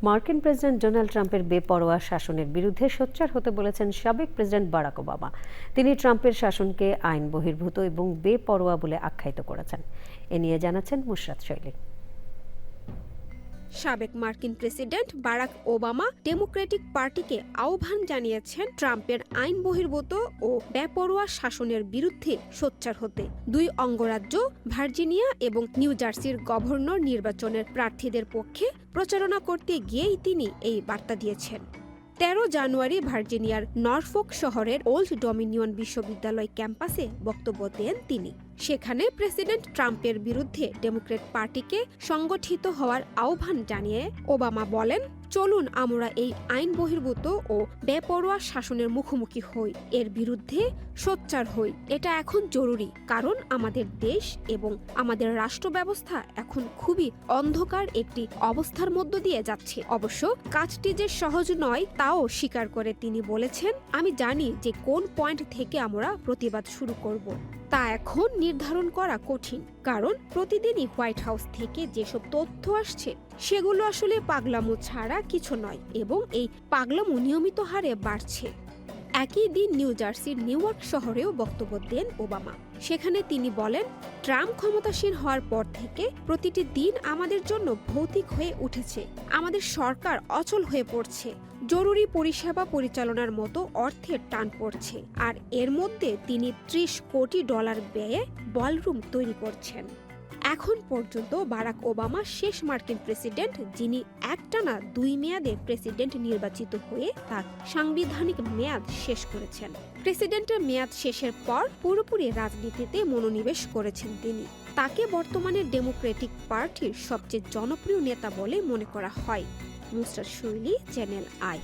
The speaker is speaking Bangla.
মার্কিন প্রেসিডেন্ট ডোনাল্ড ট্রাম্পের বেপরোয়া শাসনের বিরুদ্ধে সোচ্চার হতে বলেছেন সাবেক প্রেসিডেন্ট বারাক ওবামা। তিনি ট্রাম্পের শাসনকে আইন বহির্ভূত এবং বেপরোয়া বলে আখ্যায়িত করেছেন। এ নিয়ে জানাচ্ছেন মুশরাত শৈলী। সাবেক মার্কিন প্রেসিডেন্ট বারাক ওবামা ডেমোক্রেটিক পার্টিকে আহ্বান জানিয়েছেন ট্রাম্পের আইন বহির্ভূত ও বেপরোয়া শাসনের বিরুদ্ধে সোচ্চার হতে। দুই অঙ্গরাজ্য ভার্জিনিয়া এবং নিউ জার্সির গভর্নর নির্বাচনের প্রার্থীদের পক্ষে প্রচারণা করতে গিয়েই তিনি এই বার্তা দিয়েছেন। ১৩ জানুয়ারি ভার্জিনিয়ার নরফোক শহরের ওল্ড ডমিনিয়ন বিশ্ববিদ্যালয় ক্যাম্পাসে বক্তব্য দেন তিনি। সেখানে প্রেসিডেন্ট ট্রাম্পের বিরুদ্ধে ডেমোক্র্যাট পার্টিকে সংগঠিত হওয়ার আহ্বান জানিয়ে ওবামা বলেন, চলুন আমরা এই আইন বহির্ভূত ও বেপরোয়া শাসনের মুখোমুখি হই, এর বিরুদ্ধে সোচ্চার হই। এটা এখন জরুরি, কারণ আমাদের দেশ এবং আমাদের রাষ্ট্র ব্যবস্থা এখন খুবই অন্ধকার একটি অবস্থার মধ্য দিয়ে যাচ্ছে। অবশ্য কাজটি যে সহজ নয় তাও স্বীকার করে তিনি বলেছেন, আমি জানি যে কোন পয়েন্ট থেকে আমরা প্রতিবাদ শুরু করব। তা এখন নির্ধারণ করা কঠিন, কারণ প্রতিদিনই হোয়াইট হাউস থেকে যেসব তথ্য আসছে সেগুলো আসলে পাগলামো ছাড়া কিছু নয়, এবং এই পাগলামো নিয়মিত হারে বাড়ছে। একই দিন নিউ জার্সির নিউইয়র্ক শহরেও বক্তব্য দেন ওবামা। সেখানে তিনি বলেন, ট্রাম্প ক্ষমতাসীন হওয়ার পর থেকে প্রতিটি দিন আমাদের জন্য ভৌতিক হয়ে উঠেছে। আমাদের সরকার অচল হয়ে পড়ছে, জরুরি পরিষেবা পরিচালনার মতো অর্থের টান পড়ছে, আর এর মধ্যে তিনি $30 কোটি ব্যয়ে বলরুম তৈরি করছেন। এখন পর্যন্ত বারাক ওবামা শেষ মার্কিন প্রেসিডেন্ট যিনি একটানা 2 মেয়াদে প্রেসিডেন্ট নির্বাচিত হয়ে তার সাংবিধানিক মেয়াদ শেষ করেছেন। প্রেসিডেন্টের মেয়াদ শেষের পর পুরোপুরি রাজনীতিতে মনোনিবেশ করেছেন তিনি। তাকে বর্তমানে ডেমোক্রেটিক পার্টির সবচেয়ে জনপ্রিয় নেতা বলে মনে করা হয়। মুশরাত শৈলী, চ্যানেল আই।